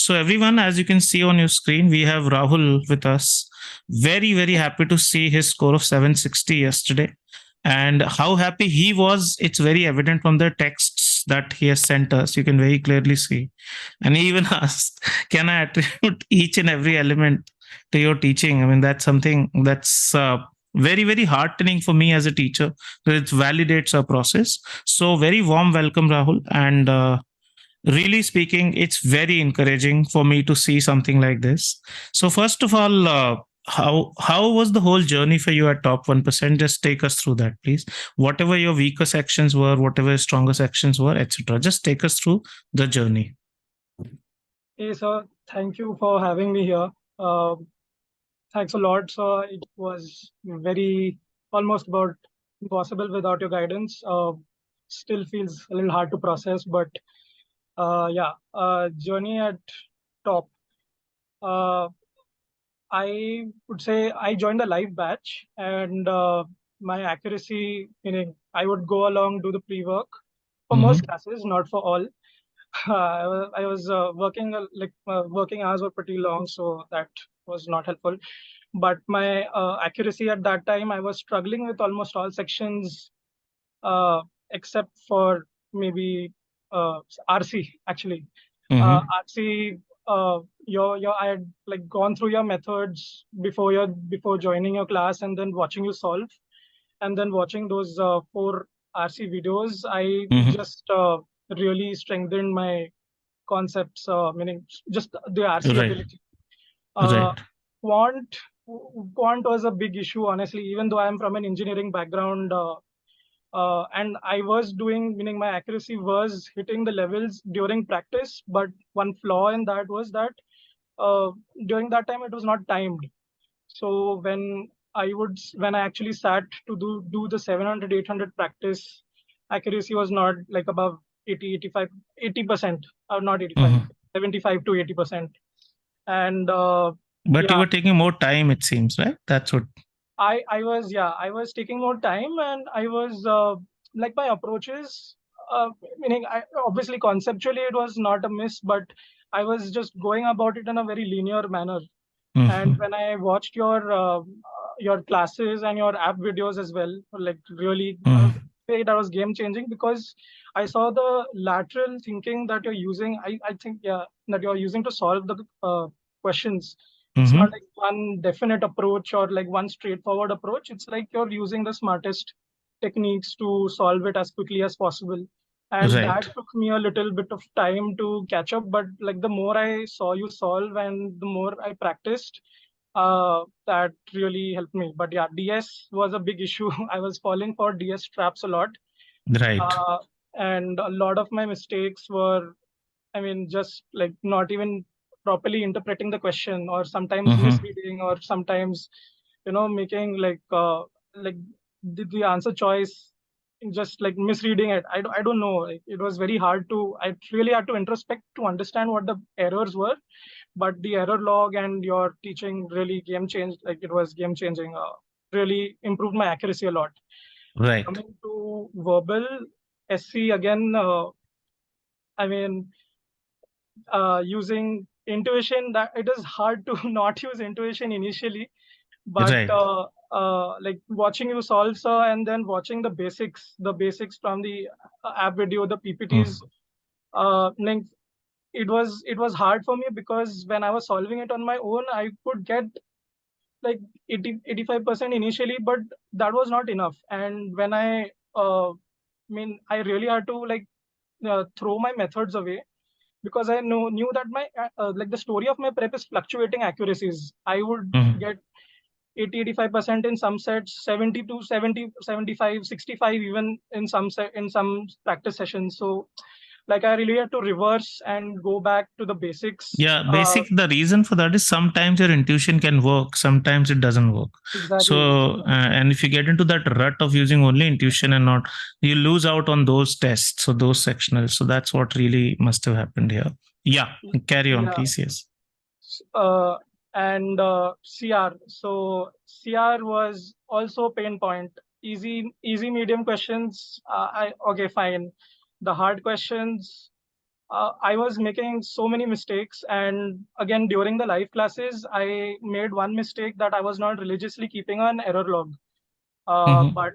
So everyone, as you can see on your screen, we have Rahul with us. Very happy to see his score of 760 yesterday. And how happy he was, it's very evident from the texts that he has sent us. You can very clearly see. And he even asked, can I attribute each and every element to your teaching? I mean, that's something that's very heartening for me as a teacher. It validates our process. So very warm welcome, Rahul. And really speaking, it's very encouraging for me to see something like this. So first of all, how was the whole journey for you at top 1%? Just take us through that, please. Whatever your weaker sections were, whatever your stronger sections were, etc. Just take us through the journey. Hey, sir. Thank you for having me here. Uh, Thanks a lot, sir. It was very almost about impossible without your guidance. Still feels a little hard to process, but yeah, journey at top. Uh, I would say I joined the live batch, and my accuracy, meaning I would go along, do the pre-work for most classes, not for all. I was working working hours were pretty long, so that was not helpful. But my accuracy at that time, I was struggling with almost all sections, uh, except for maybe RC actually. RC, your I had like gone through your methods before joining your class and then watching you solve, and then watching those four RC videos, I just really strengthened my concepts, meaning just the RC Right. ability. Right. Quant, quant was a big issue, honestly, even though I'm from an engineering background. And I was doing, meaning my accuracy was hitting the levels during practice, but one flaw in that was that uh, during that time it was not timed. So when I actually sat to do the 700, 800 practice, accuracy was not like above 80, 85, 80%, or not 85, 75 to 80%. And But you yeah, were taking more time, it seems, right? That's what. I was taking more time, and I was like my approaches, meaning obviously conceptually it was not a miss, but I was just going about it in a very linear manner. And when I watched your classes and your app videos as well, like really, say that was game changing, because I saw the lateral thinking that you're using. I think, yeah, that you're using to solve the questions. It's not like one definite approach or like one straightforward approach. It's like you're using the smartest techniques to solve it as quickly as possible. And that Right. took me a little bit of time to catch up. But like the more I saw you solve and the more I practiced, that really helped me. But yeah, DS was a big issue. I was falling for DS traps a lot. Right. Uh, and a lot of my mistakes were, I mean, just like not even properly interpreting the question, or sometimes misreading, or sometimes, making like the answer choice, just like misreading it. I don't know. Like, it was very hard to, I really had to introspect to understand what the errors were. But the error log and your teaching really game changed. Like it was game changing. Really improved my accuracy a lot. Right. Coming to verbal, SC again. I mean, using intuition, that it is hard to not use intuition initially, but Right. like watching you solve, sir, and then watching the basics from the app video, the PPTs, like it was hard for me, because when I was solving it on my own, I could get like 80-85% initially, but that was not enough. And when I really had to like throw my methods away, because I knew that my like the story of my prep is fluctuating accuracies. I would get 80-85% in some sets, 70 to 70, 75, 65 even in some practice sessions. So like I really had to reverse and go back to the basics. Yeah, basic. The reason for that is sometimes your intuition can work, sometimes it doesn't work. Exactly. So, and if you get into that rut of using only intuition and not, you lose out on those tests, so those sectionals. So that's what really must have happened here. Yeah, carry on, Yeah. please. Yes. uh, and CR. So CR was also pain point. Easy, medium questions. Okay, fine. The hard questions. I was making so many mistakes. And again, during the live classes, I made one mistake, that I was not religiously keeping an error log. Mhm. But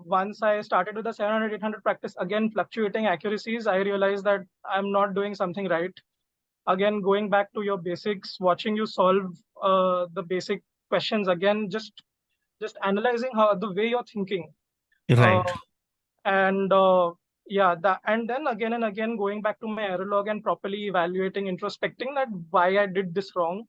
once I started with the 700, 800 practice, again, fluctuating accuracies, I realized that I'm not doing something right. Again, going back to your basics, watching you solve the basic questions again, just analyzing how the way you're thinking. Uh, Right. and yeah, that, and then again and again going back to my error log and properly evaluating, introspecting that why I did this wrong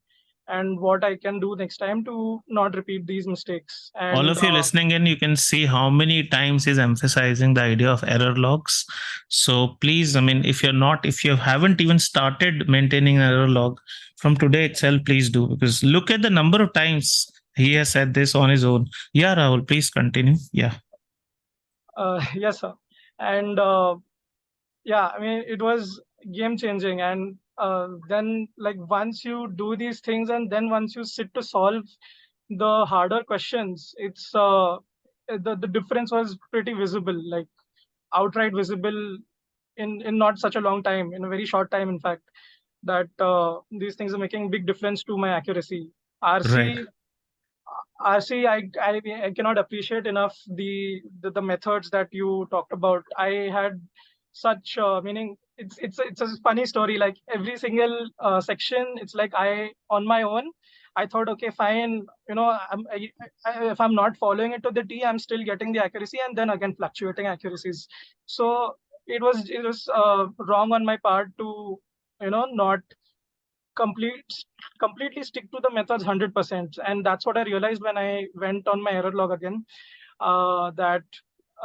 and what I can do next time to not repeat these mistakes. All And of you listening in, you can see how many times he's emphasizing the idea of error logs. So please, I mean, if you haven't even started maintaining an error log from today itself, please do, because look at the number of times he has said this on his own. Yeah, Rahul, please continue. Yeah. yes, sir. And yeah, I mean, it was game changing. And then, like, once you do these things and then once you sit to solve the harder questions, it's the difference was pretty visible, like outright visible, in not such a long time, in a very short time, in fact, that these things are making big difference to my accuracy. Right. RC, I cannot appreciate enough the methods that you talked about. I had such meaning. It's a funny story. Like every single section, it's like I on my own. I thought, okay, fine. If I'm not following it to the T, I'm still getting the accuracy, and then again fluctuating accuracies. So it was wrong on my part to not complete completely stick to the methods 100%. And that's what I realized when I went on my error log again, that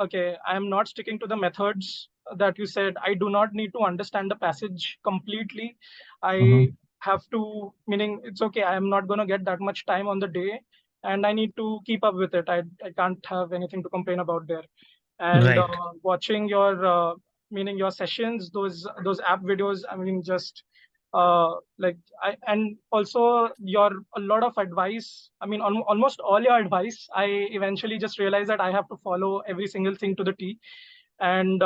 okay, I am not sticking to the methods that you said. I do not need to understand the passage completely. I Mhm. have to, meaning it's okay, I am not going to get that much time on the day, and I need to keep up with it. I can't have anything to complain about there. And Right. watching your meaning your sessions, those app videos, I mean, just like I and also your a lot of advice, I mean, almost all your advice, I eventually just realized that I have to follow every single thing to the T. And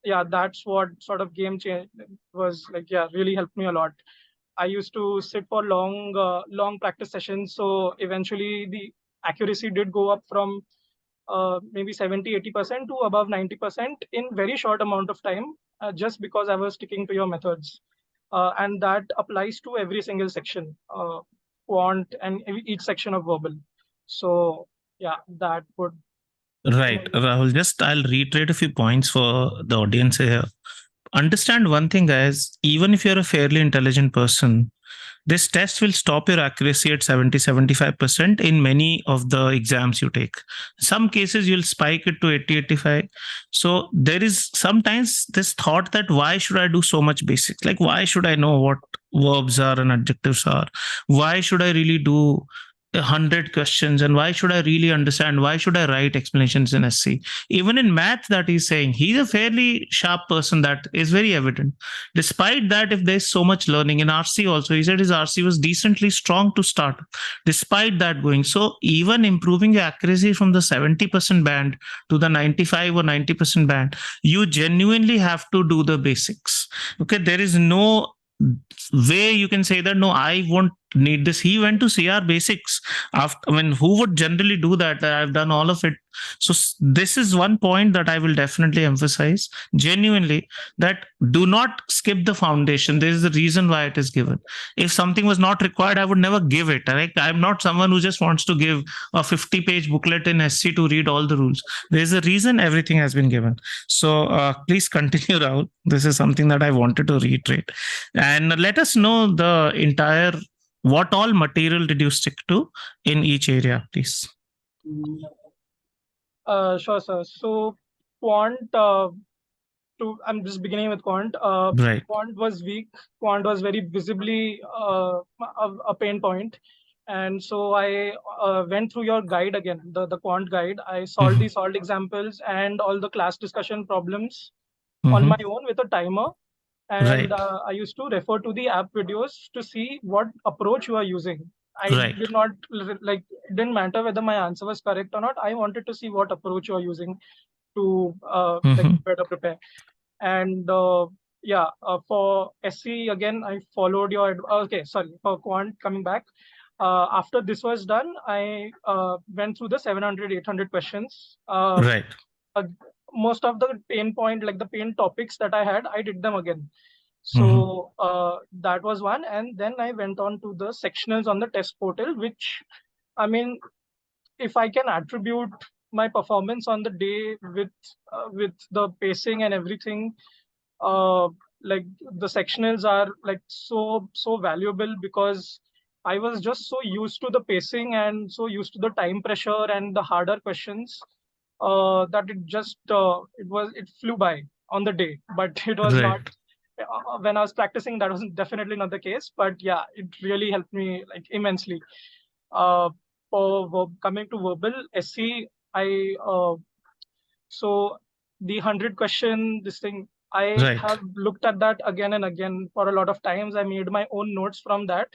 yeah, that's what sort of game change was like. Yeah, really helped me a lot. I used to sit for long practice sessions, so eventually the accuracy did go up from maybe 70-80% to above 90% in very short amount of time, just because I was sticking to your methods. And that applies to every single section, quant and each section of verbal. So yeah, that would, you Right. know, Rahul, just I'll reiterate a few points for the audience here. Understand one thing, guys, even if you're a fairly intelligent person, this test will stop your accuracy at 70-75% in many of the exams you take. Some cases you'll spike it to 80-85. So there is sometimes this thought that why should I do so much basics? Like, why should I know what verbs are and adjectives are? Why should I really do 100 questions, and why should I really understand, why should I write explanations in SC? Even in math, that he's saying, he's a fairly sharp person, that is very evident. Despite that, if there's so much learning in RC also, he said his RC was decently strong to start. Despite that going, so even improving your accuracy from the 70% band to the 95 or 90% band, you genuinely have to do the basics. Okay, there is no way you can say that no, I won't need this. He went to CR basics after. I mean, who would generally do that? I've done all of it. So this is one point that I will definitely emphasize genuinely, that do not skip the foundation. There is a reason why it is given. If something was not required, I would never give it. Like, I'm not someone who just wants to give a 50-page booklet in SC to read all the rules. There's a reason everything has been given. So please continue, Rahul. This is something that I wanted to reiterate. And let us know the entire, what all material did you stick to in each area, please? sure, sir. So quant, I'm just beginning with quant. Right. Quant was weak. Quant was very visibly a pain point. And so I went through your guide again, the quant guide. I solved the Mhm. solved examples and all the class discussion problems on my Mhm. own with a timer. And Right. I used to refer to the app videos to see what approach you are using. I Right. did not like, it didn't matter whether my answer was correct or not. I wanted to see what approach you are using to like Mhm. better prepare. And yeah, for SC again, I followed your okay. Sorry, for Quant coming back. After this was done, I went through the 700, 800 questions. Right. Uh, Most of the pain point, like the pain topics that I had, I did them again. Mm-hmm. So that was one, and then I went on to the sectionals on the test portal, which, I mean, if I can attribute my performance on the day with the pacing and everything, uh, like the sectionals are like so valuable, because I was just so used to the pacing and so used to the time pressure and the harder questions, that it flew by on the day. But it was not, Right. when I was practicing, that was definitely not the case. But yeah, it really helped me like immensely. Uh, Coming to verbal SC, I so the 100 question, this thing, I Right. have looked at that again and again for a lot of times. I made my own notes from that,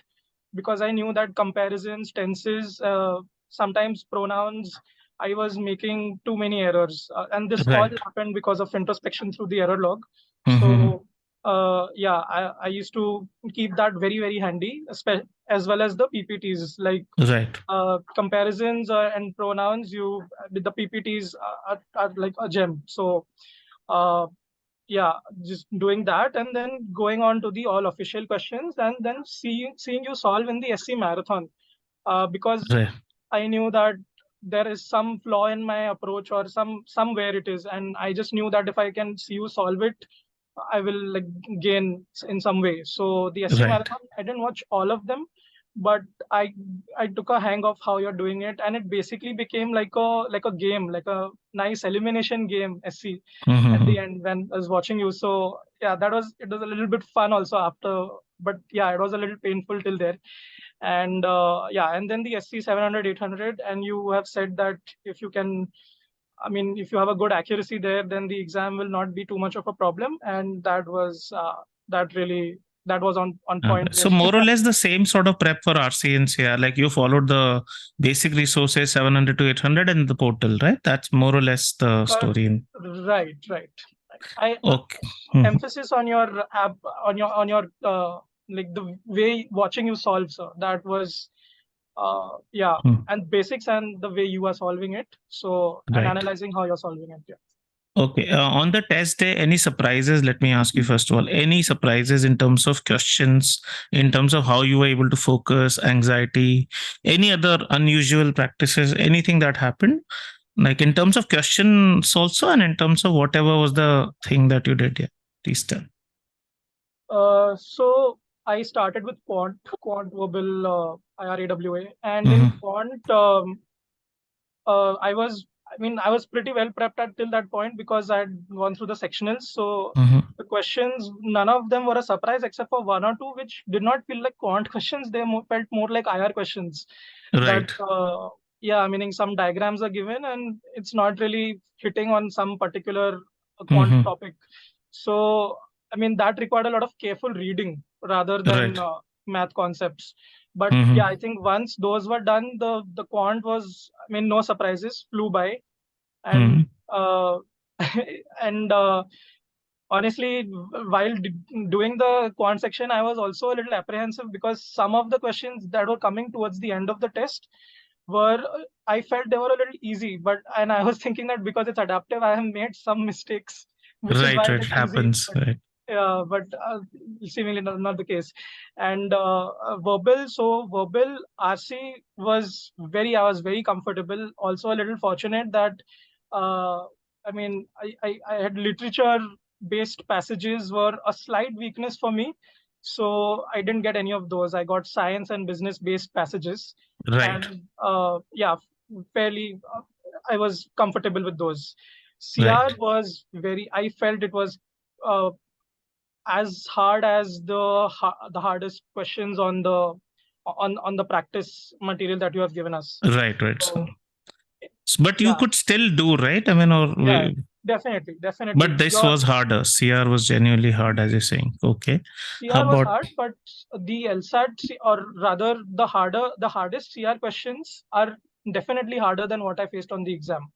because I knew that comparisons, tenses, sometimes pronouns, I was making too many errors. And this all Right. happened because of introspection through the error log. Mm-hmm. So, yeah, I used to keep that very, very handy, as well as the PPTs, like Right. comparisons and pronouns. You with the PPTs are like a gem. So uh, yeah, just doing that, and then going on to the all official questions, and then seeing you solve in the SC marathon, because Right. I knew that there is some flaw in my approach, or somewhere it is, and I just knew that if I can see you solve it, I will like gain in some way. So the SC Right. marathon, I didn't watch all of them, but I I took a hang of how you're doing it, and it basically became like a game, like a nice elimination game, SC, at the Mm-hmm. end when I was watching you. So yeah, it was a little bit fun also after, but yeah, it was a little painful till there. And yeah, and then the SC 700, 800, and you have said that if you can, I mean, if you have a good accuracy there, then the exam will not be too much of a problem. And that really, that was on Okay. point there. So more or less the same sort of prep for RC and CR. Like you followed the basic resources 700 to 800 and the portal, right? That's more or less the Cor- story. right, right. I Okay. Mhm. Emphasis on your app, on your like the way watching you solve, sir. That was yeah, Mm. and basics and the way you are solving it. So, and Right. analyzing how you're solving it. Okay. On the test day, any surprises? Let me ask you first of all, any surprises in terms of questions, in terms of how you were able to focus, anxiety, any other unusual practices, anything that happened? Like in terms of questions also, and in terms of whatever was the thing that you did. Yeah. Please tell. So I started with Quant Verbal IRAWA, and in Mm-hmm. Quant, I was pretty well prepped at till that point, because I had gone through the sectionals. So Mm-hmm. the questions, none of them were a surprise except for one or two, which did not feel like quant questions. They felt more like IR questions. That Right. yeah, meaning some diagrams are given and it's not really hitting on some particular quant Mm-hmm. topic. So I mean that required a lot of careful reading rather than Right. math concepts. But yeah, Mm-hmm. I think once those were done, the quant was, I mean, no surprises, flew by. And Mm-hmm. and honestly, while doing the quant section, I was also a little apprehensive, because some of the questions that were coming towards the end of the test were, I felt they were a little easy, but and I was thinking that because it's adaptive, I have made some mistakes, which is Right. why it Right. is easy. Happens. Right. But seemingly not the case. And verbal RC was I was very comfortable. Also a little fortunate that, uh, I mean, I had literature based passages were a slight weakness for me. So I didn't get any of those. I got science and business based passages. Right. And yeah, fairly, I was comfortable with those. CR Right. was I felt it was uh, as hard as the hardest questions on the practice material that you have given us. Right. Right. So, So but you yeah, could still do, right? I mean, yeah, definitely, but definitely. this was harder. CR was genuinely hard, as you're saying. Okay. How CR was about? hard, but the LSAT, or rather the hardest CR questions are definitely harder than what I faced on the exam.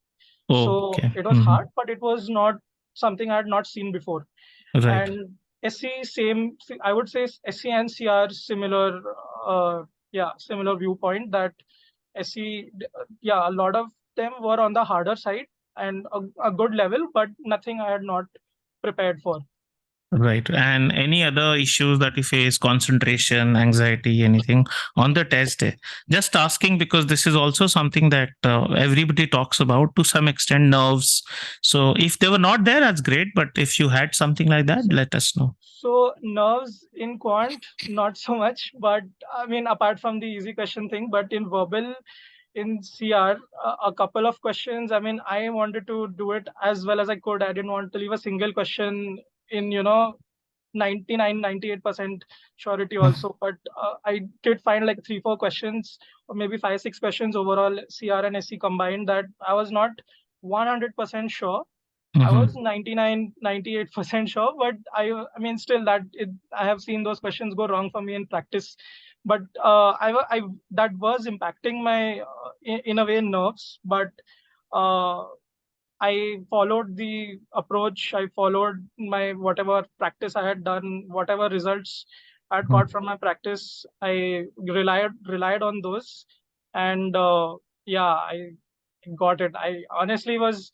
So Okay. it was Mm-hmm. hard, but it was not something I had not seen before. Right. And SC same. I would say SC and CR similar. Similar viewpoint that SC. Yeah, a lot of them were on the harder side and a good level, but nothing I had not prepared for. Right. And any other issues that you face, concentration, anxiety, anything on the test day? Just asking because this is also something that everybody talks about to some extent, nerves. So if they were not there, that's great. But if you had something like that, let us know. So nerves in quant, not so much, but I mean, apart from the easy question thing, but in verbal, in CR, a couple of questions. I mean, I wanted to do it as well as I could. I didn't want to leave a single question in, 99, 98% surety also. But I did find like 3, 4 questions, or maybe 5, 6 questions overall, CR and SC combined, that I was not 100% sure. I was 99, 98% sure, but I mean, still I have seen those questions go wrong for me in practice. But that was impacting my, in a way, nerves. But uh, I followed the approach. I followed my whatever practice I had done, whatever results I had got from my practice. I relied on those, and yeah, I got it. I honestly was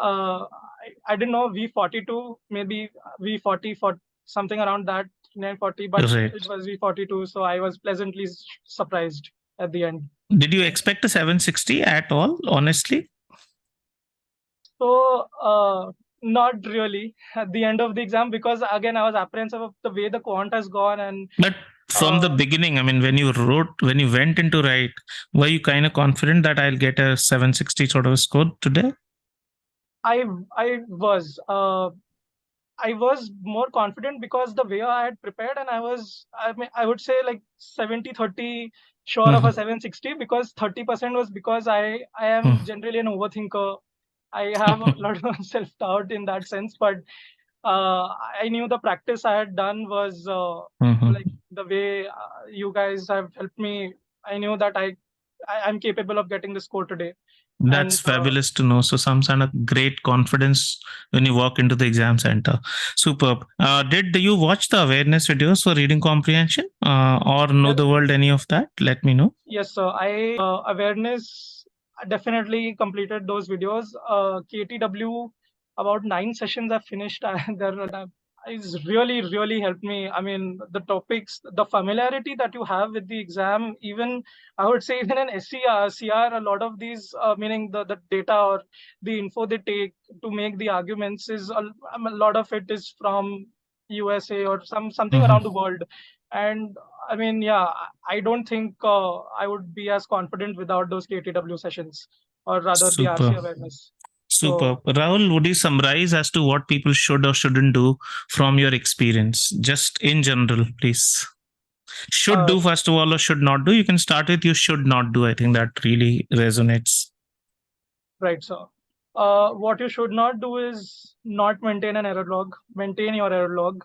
I didn't know V42, maybe V40 for something around that 940, but Right. it was V42, so I was pleasantly surprised at the end. Did you expect a 760 at all, honestly? So not really at the end of the exam, because again I was apprehensive of the way the quant has gone, and But from the uh, beginning, I mean, when you went into write, were you kind of confident that I'll get a 760 sort of score today? I I was. I was more confident because the way I had prepared, and I mean, I would say like 70-30 sure of a 760, because 30% was because I am generally an overthinker. I have a lot of self-doubt in that sense, but I knew the practice I had done was like the way you guys have helped me. I knew that I'm capable of getting the score today. That's And fabulous to know. So some kind of great confidence when you walk into the exam center. Superb. Did you watch the awareness videos for reading comprehension or know yeah, the world? Any of that? Let me know. yes, sir. Awareness, I definitely completed those videos. KTW, about 9 sessions I finished. It's really, really helped me. I mean, the topics, the familiarity that you have with the exam, even I would say even in SCR, CR, a lot of these, meaning the data or the info they take to make the arguments a lot of it is from USA or something around the world. And I mean, yeah, I don't think I would be as confident without those KTW sessions, or rather the RC Super. awareness. Super. So, Rahul, would you summarize as to what people should or shouldn't do from your experience? Just in general, please. Should uh, do first of all or should not do? You can start with you should not do. I think that really resonates. right, so what you should not do is not maintain an error log. Maintain your error log.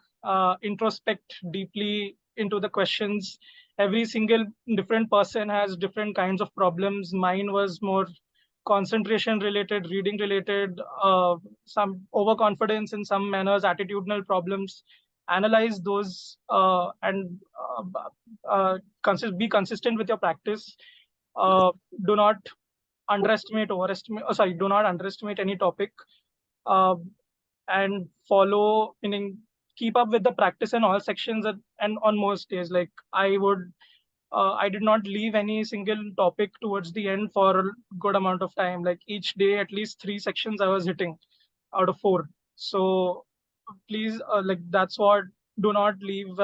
Introspect deeply into the questions. Every single different person has different kinds of problems. Mine was more concentration related, reading related, some overconfidence in some manners, attitudinal problems. Analyze those and be consistent with your practice. Uh, do not do not underestimate any topic, uh, and follow, meaning keep up with the practice in all sections and on most days. Like I did not leave any single topic towards the end for a good amount of time. Like each day, at least 3 sections I was hitting out of 4. So please, like that's what. Do not leave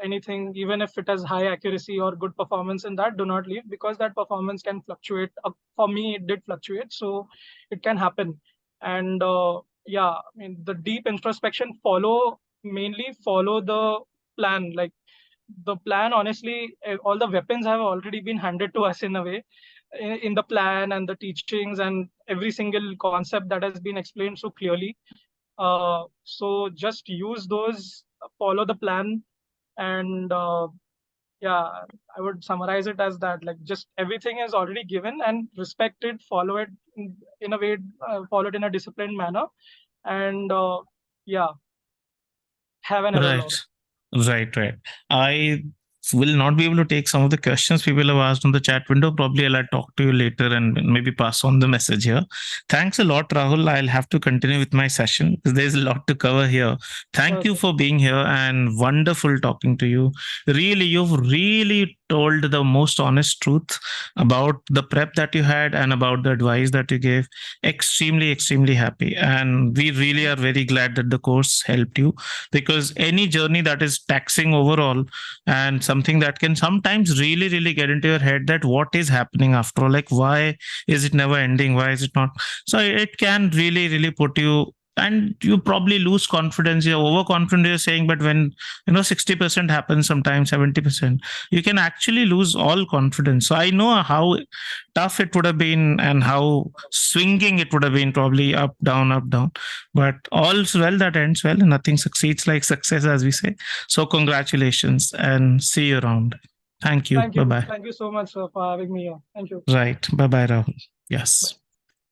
anything, even if it has high accuracy or good performance in that. Do not leave, because that performance can fluctuate. For me, it did fluctuate, so it can happen. And yeah, I mean the deep introspection. Mainly follow the plan. Like the plan, honestly, all the weapons have already been handed to us in a way, in the plan and the teachings and every single concept that has been explained so clearly. So just use those, follow the plan, and yeah, I would summarize it as that. Like just everything is already given, and respect it, follow it in a way, follow it in a disciplined manner, and yeah, have an error log. Right. I will not be able to take some of the questions people have asked on the chat window. Probably I'll talk to you later and maybe pass on the message here. Thanks a lot, Rahul. I'll have to continue with my session because there's a lot to cover here. Thank you Okay. for being here and wonderful talking to you. Really, you've really told the most honest truth about the prep that you had and about the advice that you gave. Extremely happy. And we really are very glad that the course helped you, because any journey that is taxing overall and something that can sometimes really get into your head, that what is happening after all, like why is it never ending, why is it not, so it can really put you, and you probably lose confidence, you're overconfident, you're saying, but when 60% happens, sometimes 70%, you can actually lose all confidence. So I know how tough it would have been and how swinging it would have been, probably up down, but all's well that ends well, and nothing succeeds like success, as we say. So congratulations and see you around. Thank you. Bye bye. Thank you so much, sir, for having me here. Thank you. Right. Bye bye, Rahul. Yes. Bye.